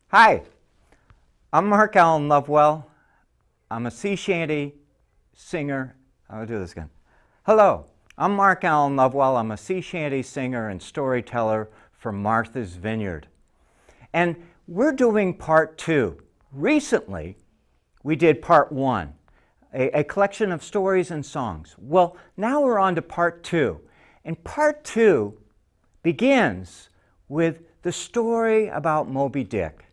Hi, I'm Mark Allen Lovewell. I'm a sea shanty singer. I'll do this again. Hello, I'm Mark Allen Lovewell. I'm a sea shanty singer and storyteller for Martha's Vineyard. And we're doing part 2. Recently, we did part 1, a collection of stories and songs. Well, now we're on to part 2. And part 2 begins with the story about Moby Dick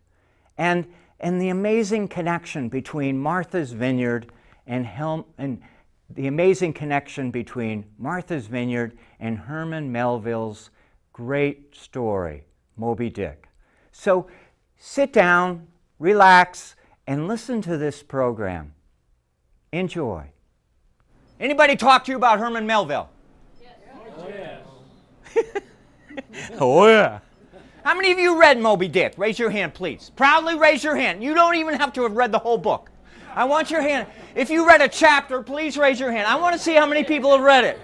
and the amazing connection between Martha's Vineyard and the amazing connection between Martha's Vineyard and Herman Melville's great story, Moby Dick. So sit down, relax, and listen to this program. Enjoy. Anybody talk to you about Herman Melville? Yes. Oh, yes. Oh, yeah. How many of you read Moby Dick? Raise your hand, please. Proudly raise your hand. You don't even have to have read the whole book. I want your hand. If you read a chapter, please raise your hand. I want to see how many people have read it.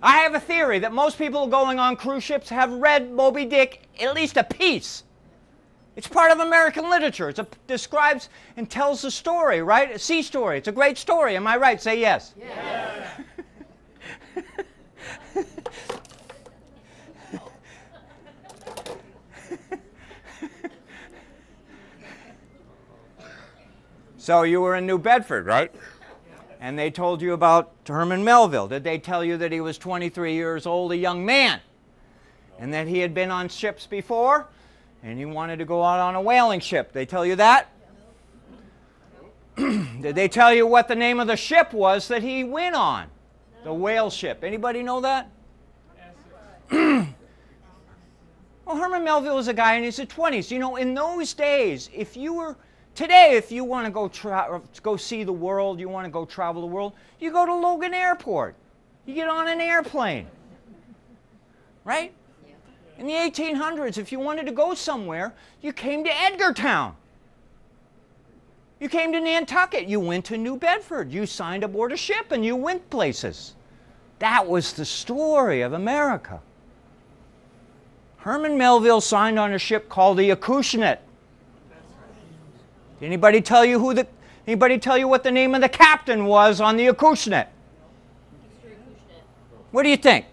I have a theory that most people going on cruise ships have read Moby Dick at least a piece. It's part of American literature. It describes and tells the story, right? A sea story. It's a great story. Am I right? Say yes. Yes. So you were in New Bedford, right? And they told you about Herman Melville. Did they tell you that he was 23 years old, a young man, and that he had been on ships before, and he wanted to go out on a whaling ship? They tell you that? Did they tell you what the name of the ship was that he went on? The whale ship. Anybody know that? Well, Herman Melville was a guy in his 20s. You know, in those days, today, if you want to go see the world, you want to go travel the world, you go to Logan Airport. You get on an airplane. Right? In the 1800s, if you wanted to go somewhere, you came to Edgartown. You came to Nantucket. You went to New Bedford. You signed aboard a ship and you went places. That was the story of America. Herman Melville signed on a ship called the Acushnet. Anybody tell you what the name of the captain was on the Acushnet? What do you think?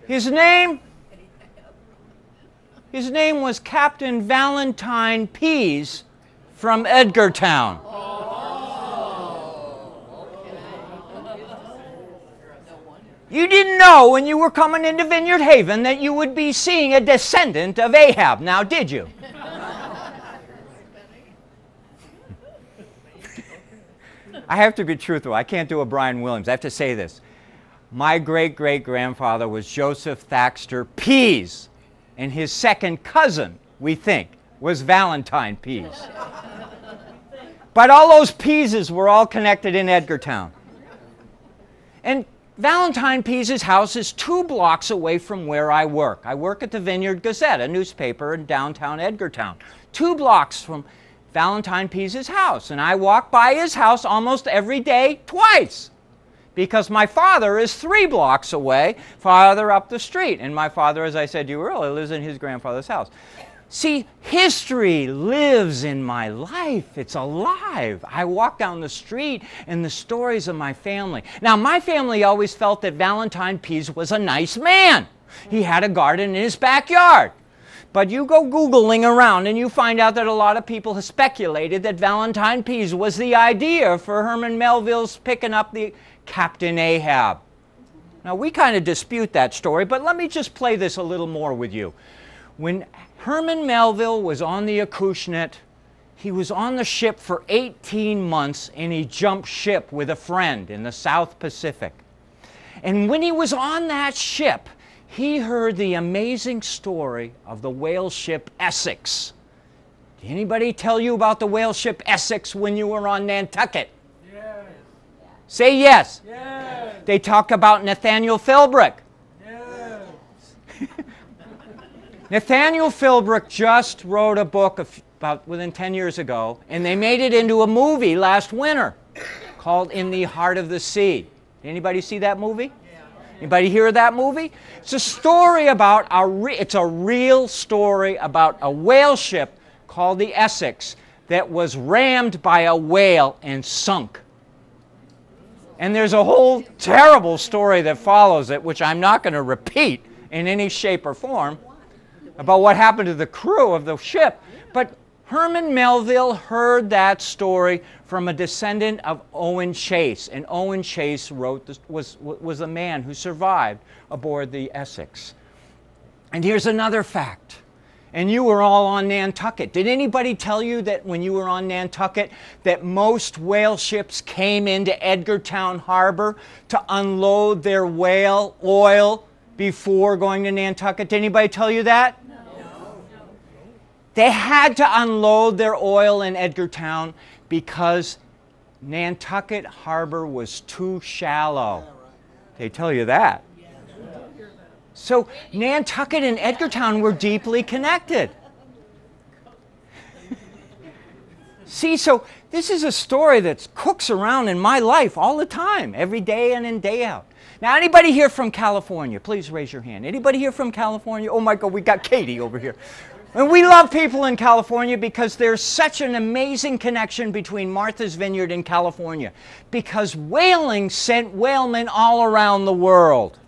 His name was Captain Valentine Pease from Edgartown. You didn't know when you were coming into Vineyard Haven that you would be seeing a descendant of Ahab, now did you? I have to be truthful. I can't do a Brian Williams. I have to say this. My great-great-grandfather was Joseph Thaxter Pease, and his second cousin, we think, was Valentine Pease. But all those Peases were all connected in Edgartown. And Valentine Pease's house is 2 blocks away from where I work. I work at the Vineyard Gazette, a newspaper in downtown Edgartown. 2 blocks from Valentine Pease's house, and I walk by his house almost every day, twice, because my father is 3 blocks away, farther up the street, and my father, as I said to you earlier, lives in his grandfather's house. See, history lives in my life. It's alive. I walk down the street and the stories of my family. Now, my family always felt that Valentine Pease was a nice man. He had a garden in his backyard. But you go Googling around and you find out that a lot of people have speculated that Valentine Pease was the idea for Herman Melville's picking up the Captain Ahab. Now, we kind of dispute that story, but let me just play this a little more with you. When Herman Melville was on the Acushnet, he was on the ship for 18 months and he jumped ship with a friend in the South Pacific. And when he was on that ship, he heard the amazing story of the whale ship Essex. Did anybody tell you about the whale ship Essex when you were on Nantucket? Yes. Say yes. Yes. They talk about Nathaniel Philbrick. Yes. Nathaniel Philbrick just wrote a book about within 10 years ago, and they made it into a movie last winter called In the Heart of the Sea. Did anybody see that movie? Anybody hear of that movie? It's a story about it's a real story about a whale ship called the Essex that was rammed by a whale and sunk. And there's a whole terrible story that follows it, which I'm not going to repeat in any shape or form, about what happened to the crew of the ship. But Herman Melville heard that story from a descendant of Owen Chase, and Owen Chase was a man who survived aboard the Essex. And here's another fact. And you were all on Nantucket. Did anybody tell you that when you were on Nantucket that most whale ships came into Edgartown Harbor to unload their whale oil before going to Nantucket? Did anybody tell you that? No. They had to unload their oil in Edgartown because Nantucket Harbor was too shallow. They tell you that. So Nantucket and Edgartown were deeply connected. See, so this is a story that cooks around in my life all the time, every day in and day out. Now, anybody here from California? Please raise your hand. Anybody here from California? Oh my God, we got Katie over here. And we love people in California because there's such an amazing connection between Martha's Vineyard and California. Because whaling sent whalemen all around the world.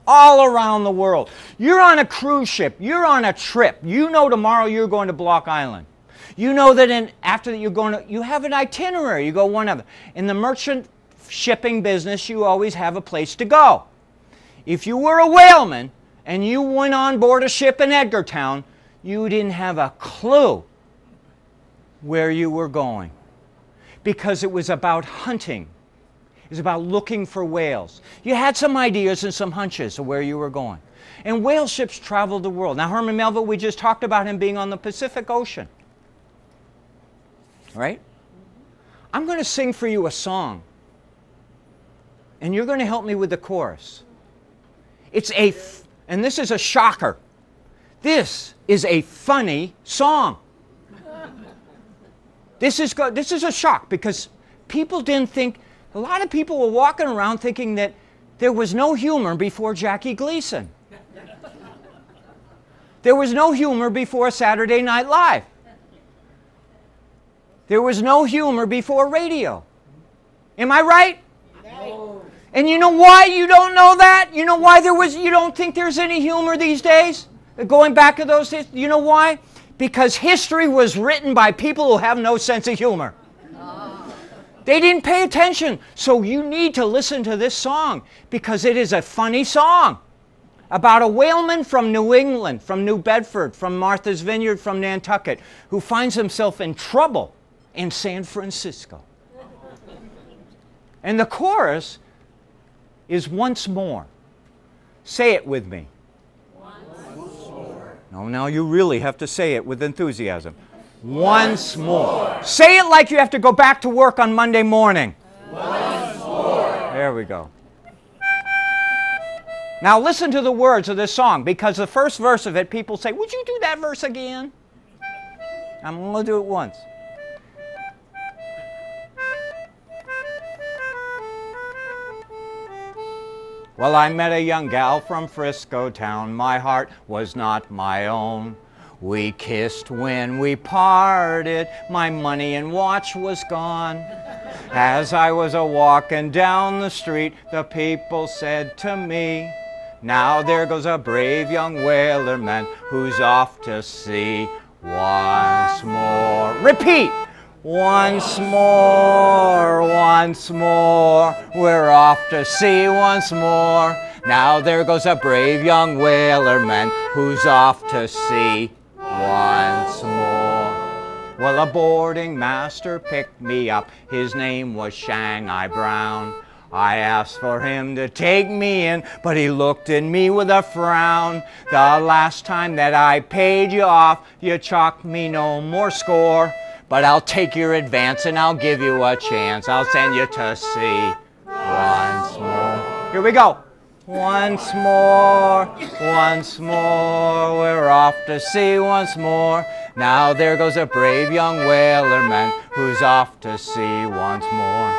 All around the world. You're on a cruise ship. You're on a trip. You know tomorrow you're going to Block Island. You know that after that you're going to, you have an itinerary. You go one of them. In the merchant shipping business, you always have a place to go. If you were a whaleman and you went on board a ship in Edgartown, you didn't have a clue where you were going. Because it was about hunting. It was about looking for whales. You had some ideas and some hunches of where you were going. And whale ships traveled the world. Now, Herman Melville, we just talked about him being on the Pacific Ocean. Right? I'm going to sing for you a song. And you're going to help me with the chorus. And this is a shocker. This is a funny song. This is a shock because people didn't think. A lot of people were walking around thinking that there was no humor before Jackie Gleason. There was no humor before Saturday Night Live. There was no humor before radio. Am I right? No. And you know why you don't know that? You know why you don't think there's any humor these days? Going back to those days? You know why? Because history was written by people who have no sense of humor. They didn't pay attention. So you need to listen to this song because it is a funny song about a whaleman from New England, from New Bedford, from Martha's Vineyard, from Nantucket, who finds himself in trouble in San Francisco. And the chorus is once more. Say it with me. Once more. No, now you really have to say it with enthusiasm. Once more. Say it like you have to go back to work on Monday morning. Once more. There we go. Now listen to the words of this song, because the first verse of it, people say, would you do that verse again? I'm going to do it once. Well, I met a young gal from Frisco town. My heart was not my own. We kissed when we parted. My money and watch was gone. As I was a-walking down the street, the people said to me, now there goes a brave young whaler man who's off to sea once more. Repeat! Once more, we're off to sea once more. Now there goes a brave young whaler man who's off to sea once more. Well, a boarding master picked me up. His name was Shanghai Brown. I asked for him to take me in, but he looked at me with a frown. The last time that I paid you off, you chalked me no more score. But I'll take your advance and I'll give you a chance. I'll send you to sea once more. Here we go. Once more, we're off to sea once more. Now there goes a brave young whaler man who's off to sea once more.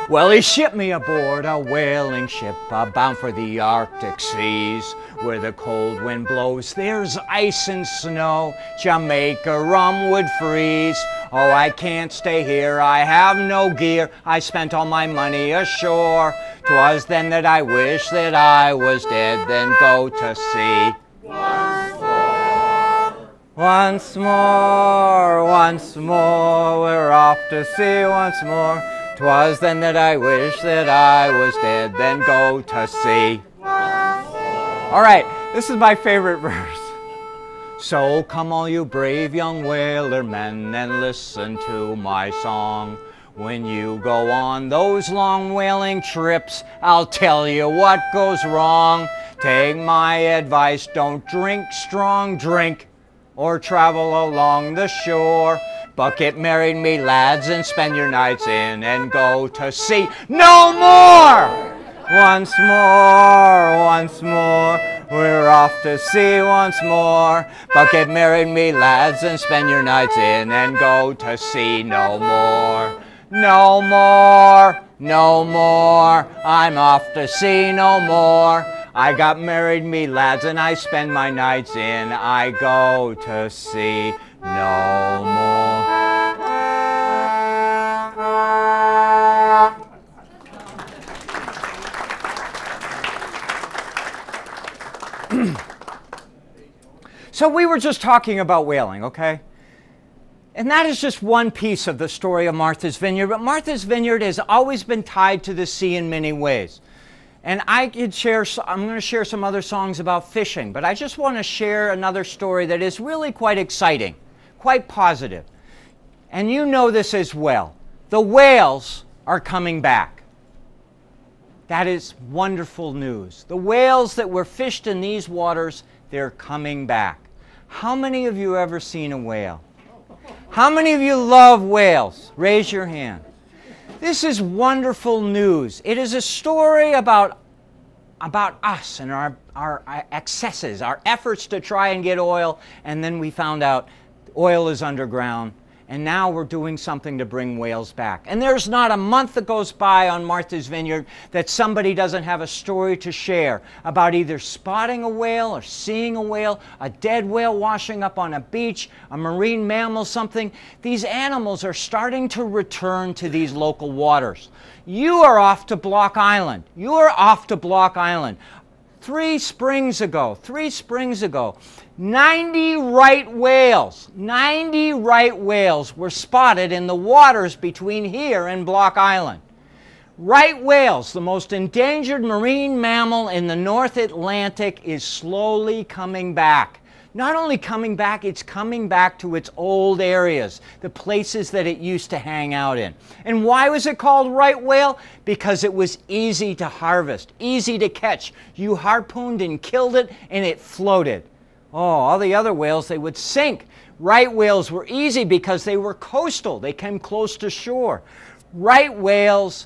Well, he shipped me aboard a whaling ship bound for the Arctic seas, where the cold wind blows, there's ice and snow. Jamaica rum would freeze. Oh, I can't stay here, I have no gear. I spent all my money ashore. 'Twas then that I wished that I was dead, then go to sea. Once more, we're off to sea once more. 'Twas then that I wished that I was dead, then go to sea. All right, this is my favorite verse. So come all you brave young whaler men and listen to my song. When you go on those long whaling trips, I'll tell you what goes wrong. Take my advice, don't drink strong drink or travel along the shore. But get married, me lads, and spend your nights in and go to sea no more! Once more, we're off to sea once more. But get married, me lads, and spend your nights in and go to sea no more. No more, no more, I'm off to sea no more. I got married, me lads, and I spend my nights in, I go to sea no more. So we were just talking about whaling, okay? And that is just one piece of the story of Martha's Vineyard. But Martha's Vineyard has always been tied to the sea in many ways. And I'm going to share some other songs about fishing, but I just want to share another story that is really quite exciting, quite positive. And you know this as well. The whales are coming back. That is wonderful news. The whales that were fished in these waters, they're coming back. How many of you ever seen a whale? How many of you love whales? Raise your hand. This is wonderful news. It is a story about us and our excesses, our efforts to try and get oil, and then we found out oil is underground, and now we're doing something to bring whales back. And there's not a month that goes by on Martha's Vineyard that somebody doesn't have a story to share about either spotting a whale or seeing a whale, a dead whale washing up on a beach, a marine mammal, something. These animals are starting to return to these local waters. You are off to Block Island. You are off to Block Island. 3 springs ago, 90 right whales were spotted in the waters between here and Block Island. Right whales, the most endangered marine mammal in the North Atlantic, is slowly coming back. Not only coming back, it's coming back to its old areas, the places that it used to hang out in. And why was it called right whale? Because it was easy to harvest, easy to catch. You harpooned and killed it, and it floated. Oh, all the other whales, they would sink. Right whales were easy because they were coastal. They came close to shore. Right whales,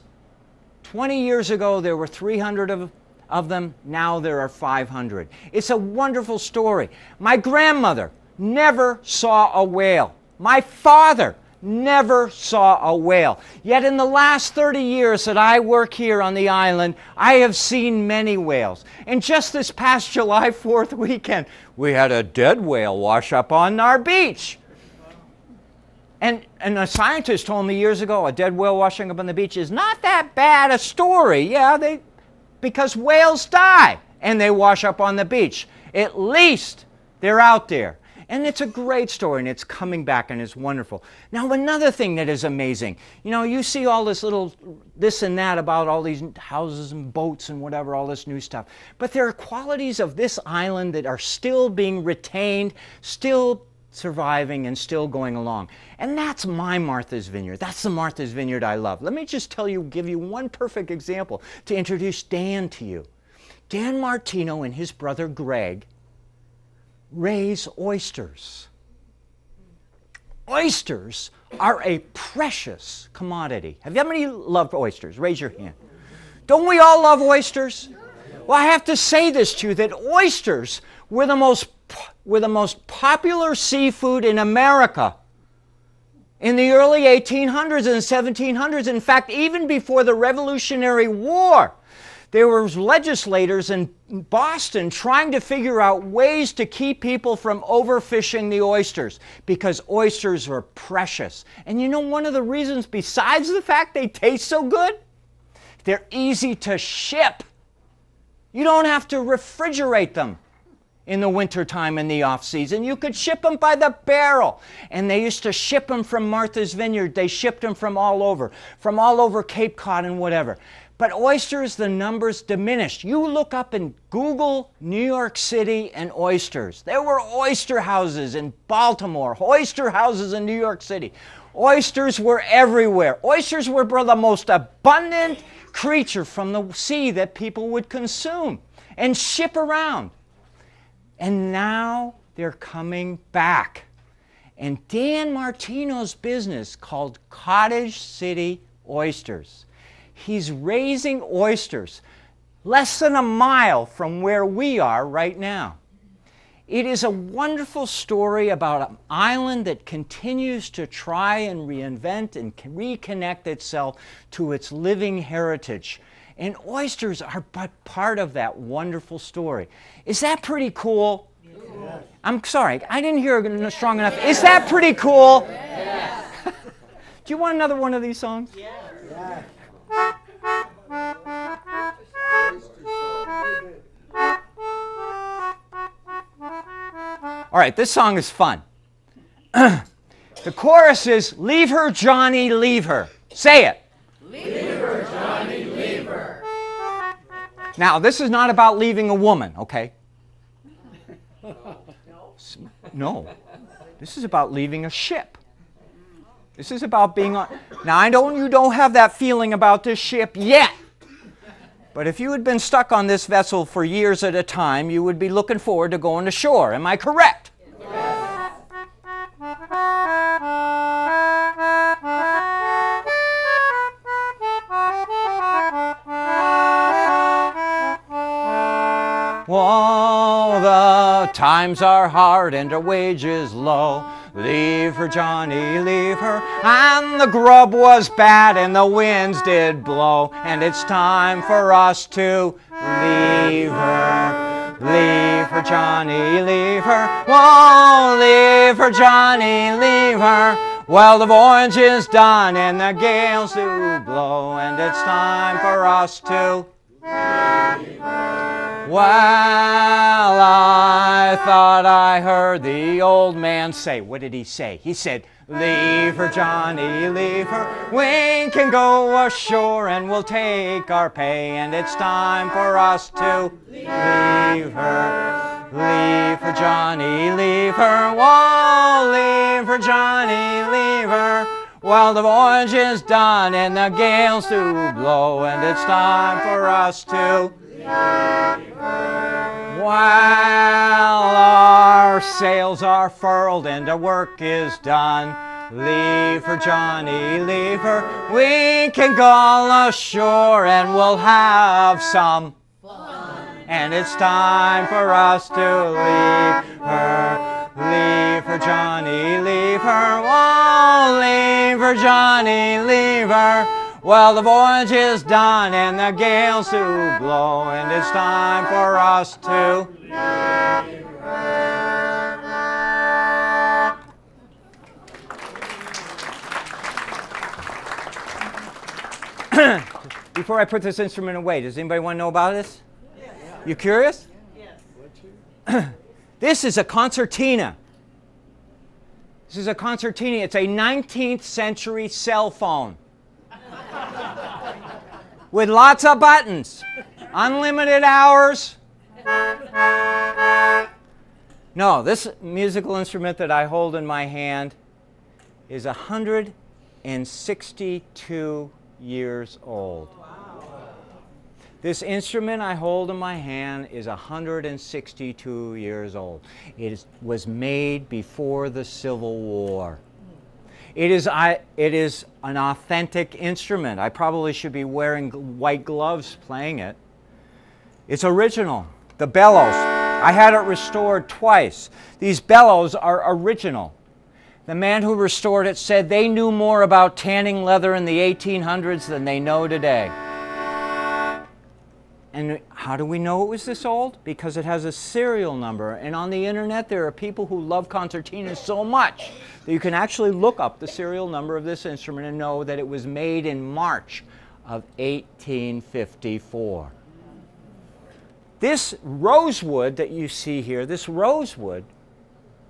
20 years ago, there were 300 of them. Now there are 500. It's a wonderful story. My grandmother never saw a whale. My father never saw a whale. Yet in the last 30 years that I work here on the island, I have seen many whales. And just this past July 4th weekend, we had a dead whale wash up on our beach. And a scientist told me years ago, a dead whale washing up on the beach is not that bad a story. Yeah, because whales die and they wash up on the beach. At least they're out there. And it's a great story, and it's coming back, and it's wonderful. Now, another thing that is amazing, you know, you see all this little this and that about all these houses and boats and whatever, all this new stuff. But there are qualities of this island that are still being retained, still surviving, and still going along. And that's my Martha's Vineyard. That's the Martha's Vineyard I love. Let me just give you one perfect example to introduce Dan to you. Dan Martino and his brother Greg raise oysters. Oysters are a precious commodity. Have you many loved oysters? Raise your hand. Don't we all love oysters? Well, I have to say this to you, that oysters were the most popular seafood in America in the early 1800s and 1700s. In fact, even before the Revolutionary War, there were legislators in Boston trying to figure out ways to keep people from overfishing the oysters, because oysters are precious. And you know one of the reasons, besides the fact they taste so good? They're easy to ship. You don't have to refrigerate them in the wintertime in the off-season. You could ship them by the barrel. And they used to ship them from Martha's Vineyard. They shipped them from all over Cape Cod and whatever. But oysters, the numbers diminished. You look up and Google New York City and oysters. There were oyster houses in Baltimore, oyster houses in New York City. Oysters were everywhere. Oysters were the most abundant creature from the sea that people would consume and ship around. And now they're coming back. And Dan Martino's business, called Cottage City Oysters, he's raising oysters less than a mile from where we are right now. It is a wonderful story about an island that continues to try and reinvent and reconnect itself to its living heritage. And oysters are but part of that wonderful story. Is that pretty cool? Yes. I'm sorry, I didn't hear it strong enough. Is that pretty cool? Yes. Do you want another one of these songs? Yes. All right, this song is fun. The chorus is, "Leave her, Johnny, leave her." Say it. Leave her, Johnny, leave her. Now, this is not about leaving a woman, okay? No. This is about leaving a ship. This is about being on... Now, you don't have that feeling about this ship yet. But if you had been stuck on this vessel for years at a time, you would be looking forward to going to shore. Am I correct? Yes. Oh, the times are hard and her wages low. Leave her, Johnny, leave her. And the grub was bad and the winds did blow. And it's time for us to leave her. Leave her, Johnny, leave her. Whoa, leave her, Johnny, leave her. Well, the voyage is done and the gales do blow. And it's time for us to leave her. Well, I thought I heard the old man say, what did he say? He said, leave her, Johnny, leave her. We can go ashore and we'll take our pay. And it's time for us to leave her. Leave her, Johnny, leave her. Whoa, leave her, Johnny, leave her. Well, the voyage is done and the gales do blow. And it's time for us to leave her. While our sails are furled and our work is done, leave her, Johnny, leave her. We can go ashore and we'll have some fun. And it's time for us to leave her. Leave her, Johnny, leave her. Oh, leave her, Johnny, leave her. Well, the voyage is done and the gales do blow, and it's time for us to leave her. Before I put this instrument away, does anybody want to know about this? Yes. You curious? Yes. This is a concertina. This is a concertina. It's a 19th century cell phone. With lots of buttons, unlimited hours. No, this musical instrument that I hold in my hand is 162 years old. This instrument I hold in my hand is 162 years old. It was made before the Civil War. It is an authentic instrument. I probably should be wearing white gloves playing it. It's original. The bellows, I had it restored twice. These bellows are original. The man who restored it said they knew more about tanning leather in the 1800s than they know today. And how do we know it was this old? Because it has a serial number. And on the internet, there are people who love concertinas so much that you can actually look up the serial number of this instrument and know that it was made in March of 1854. This rosewood that you see here, this rosewood,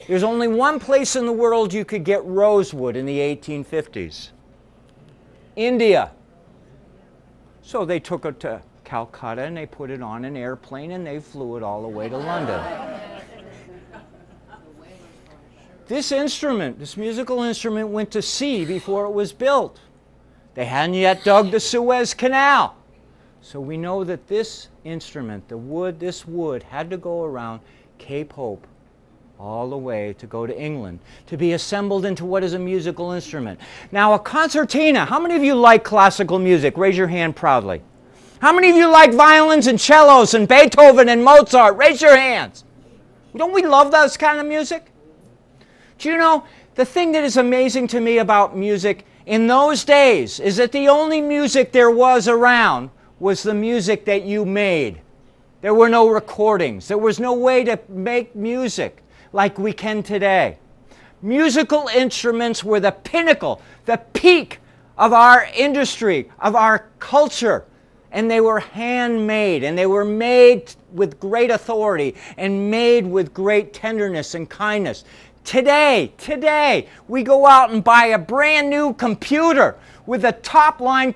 there's only one place in the world you could get rosewood in the 1850s. India. So they took it to Calcutta and they put it on an airplane and they flew it all the way to London. This instrument, this musical instrument, went to sea before it was built. They hadn't yet dug the Suez Canal. So we know that this instrument, the wood, this wood, had to go around Cape Hope all the way to go to England to be assembled into what is a musical instrument. Now, a concertina, how many of you like classical music? Raise your hand proudly. How many of you like violins and cellos and Beethoven and Mozart? Raise your hands. Don't we love those kind of music? Do you know, the thing that is amazing to me about music in those days is that the only music there was around was the music that you made. There were no recordings. There was no way to make music like we can today. Musical instruments were the pinnacle, the peak of our industry, of our culture. And they were handmade, and they were made with great authority and made with great tenderness and kindness. Today, we go out and buy a brand new computer with a top-line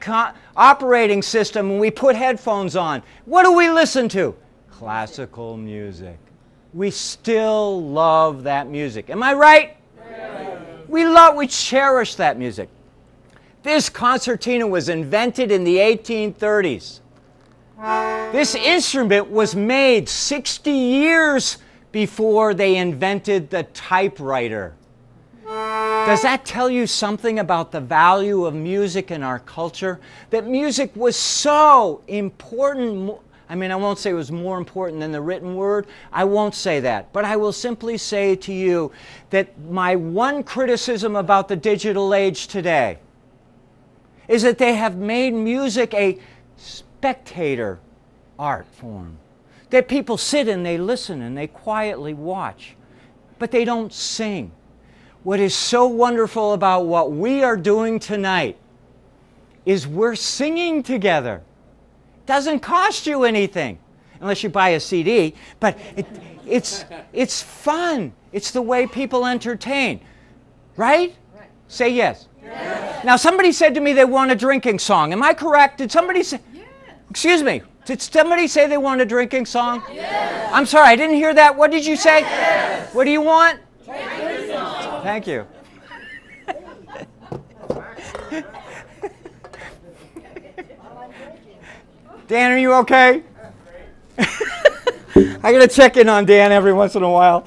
operating system and we put headphones on. What do we listen to? Classical music. We still love that music. Am I right? Yeah. We cherish that music. This concertina was invented in the 1830s. This instrument was made 60 years before they invented the typewriter. Does that tell you something about the value of music in our culture? That music was so important. I mean, I won't say it was more important than the written word. I won't say that. But I will simply say to you that my one criticism about the digital age today is that they have made music a spectator art form. That people sit and they listen and they quietly watch, but they don't sing. What is so wonderful about what we are doing tonight is we're singing together. It doesn't cost you anything, unless you buy a CD, but it's fun. It's the way people entertain. Right? Say yes. Yes. Now, somebody said to me they want a drinking song. Am I correct? Did somebody say? Yes. Excuse me. Did somebody say they want a drinking song? Yes. I'm sorry, I didn't hear that. What did you say? Yes. What do you want? Drinking song. Thank you. Dan, are you okay? I gotta check in on Dan every once in a while.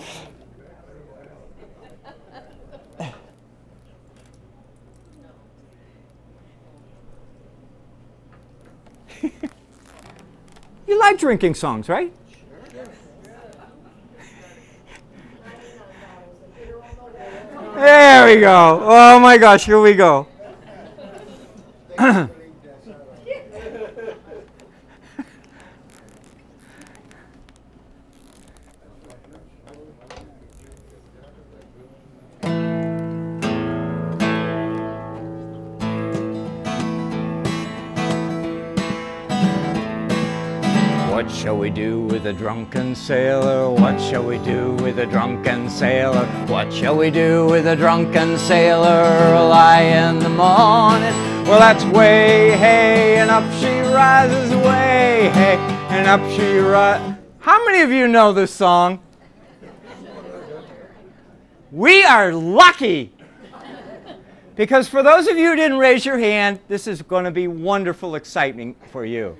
You like drinking songs, right? There we go. Oh my gosh, here we go. What shall we do with a drunken sailor? What shall we do with a drunken sailor? What shall we do with a drunken sailor? Lie in the morning. Well, that's way, hey, and up she rises, way, hey, and up she rises. How many of you know this song? We are lucky. Because for those of you who didn't raise your hand, this is going to be wonderful excitement for you.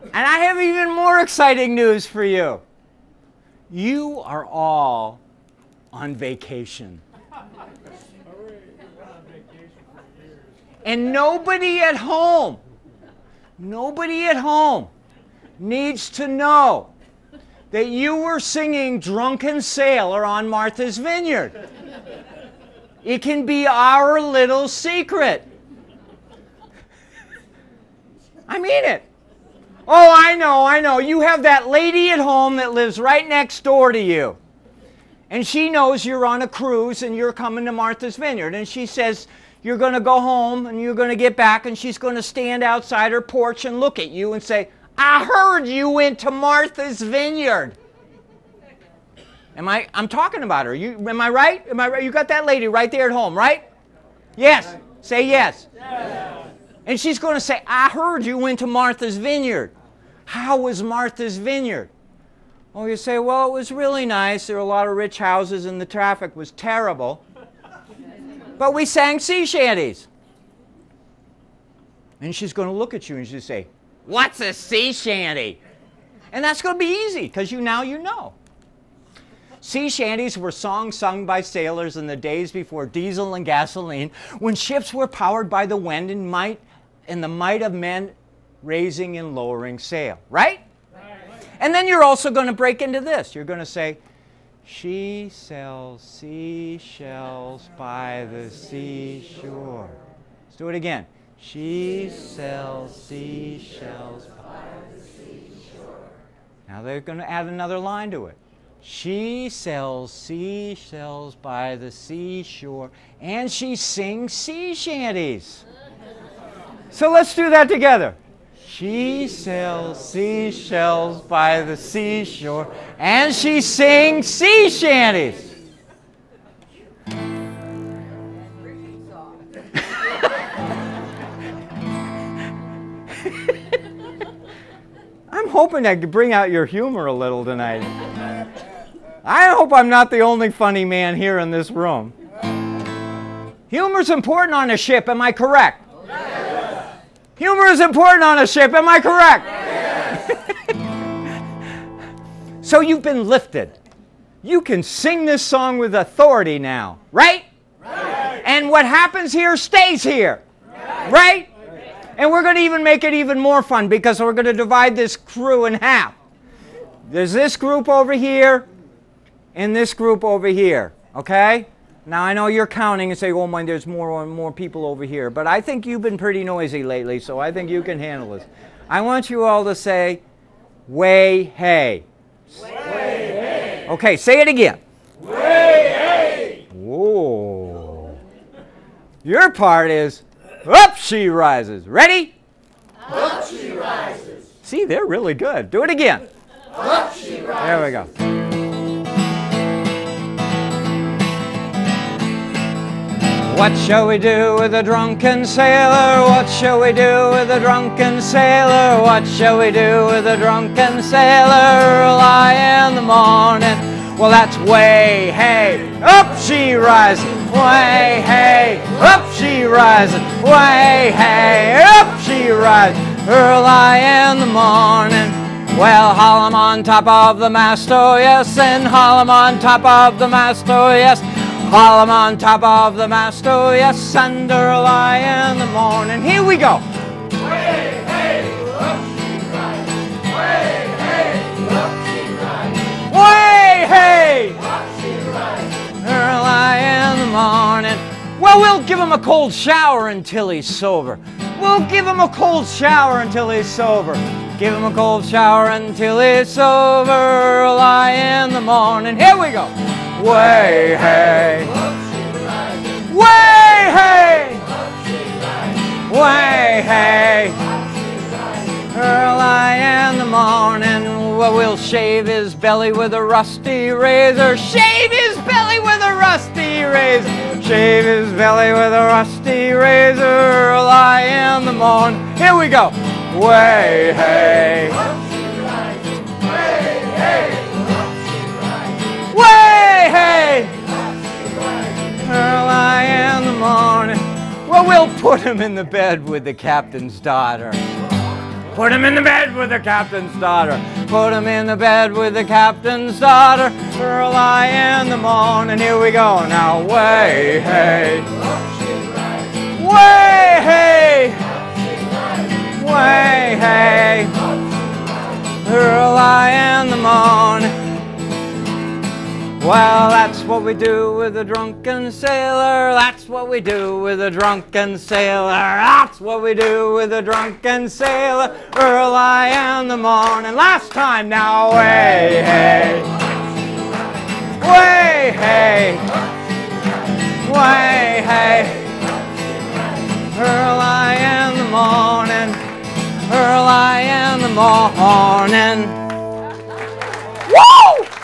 And I have even more exciting news for you. You are all on vacation. And nobody at home needs to know that you were singing Drunken Sailor on Martha's Vineyard. It can be our little secret. I mean it. Oh, I know. You have that lady at home that lives right next door to you. And she knows you're on a cruise and you're coming to Martha's Vineyard. And she says you're going to go home and you're going to get back, and she's going to stand outside her porch and look at you and say, I heard you went to Martha's Vineyard. I'm talking about her. Am I right? Am I right? You got that lady right there at home, right? Yes. Say yes. Yes. And she's going to say, I heard you went to Martha's Vineyard. How was Martha's Vineyard? Oh, you say, well, it was really nice. There were a lot of rich houses and the traffic was terrible. But we sang sea shanties. And she's going to look at you and she'll say, what's a sea shanty? And that's going to be easy because you know. Sea shanties were songs sung by sailors in the days before diesel and gasoline, when ships were powered by the wind and the might of men raising and lowering sail. Right? And then you're also going to break into this. You're going to say, she sells seashells by the seashore. Let's do it again. She sells seashells by the seashore. Now they're going to add another line to it. She sells seashells by the seashore, and she sings sea shanties. So let's do that together. She sells seashells by the seashore, and she sings sea shanties. I'm hoping I could bring out your humor a little tonight. I hope I'm not the only funny man here in this room. Humor's important on a ship, am I correct? Yes. Humor is important on a ship, am I correct? Yes. So you've been lifted. You can sing this song with authority now, right? Right. And what happens here stays here, right? And we're going to even make it even more fun because we're going to divide this crew in half. There's this group over here and this group over here, okay? Now I know you're counting and say, oh my, there's more and more people over here, but I think you've been pretty noisy lately, so I think you can handle this. I want you all to say, way hey. Way hey. Okay, say it again. Way hey. Whoa. Your part is, up she rises. Ready? Up she rises. See, they're really good. Do it again. Up she rises. There we go. What shall we do with a drunken sailor? What shall we do with a drunken sailor? What shall we do with a drunken sailor? Lie in the morning. Well, that's way hey, up she rises. Way hey, up she rises. Way hey, up she rises. Early in the morning. Well, haul 'em on top of the mast, oh yes, and haul 'em on top of the mast, oh yes. Haul 'em on top of the mast, oh yes, and early in the morning. Here we go. Way hey, up she rises. Way hey, up she rises. Way hey, Up she rises. early in the morning. Well, we'll give him a cold shower until he's sober. We'll give him a cold shower until he's sober. Give him a cold shower until he's sober. Early in the morning. Here we go. Way hey. Way hey. Way hey. Early in the morning. Well, we'll shave his belly with a rusty razor. Shave his belly with a rusty razor. Shave his belly with a rusty razor. Early in the morning. Here we go. Way hey. Way hey. Way hey. Early in the morning. Well, we'll put him in the bed with the captain's daughter. Put him in the bed with the captain's daughter. Put him in the bed with the captain's daughter. Early in the morning. Here we go now. Way hey. Way hey. Way hey. Early in the morning. Well, that's what we do with a drunken sailor. That's what we do with a drunken sailor. That's what we do with a drunken sailor. Early in the morning. Last time now. Way, hey. Way, hey. Way, hey. Early in the morning. Early in the morning. Woo!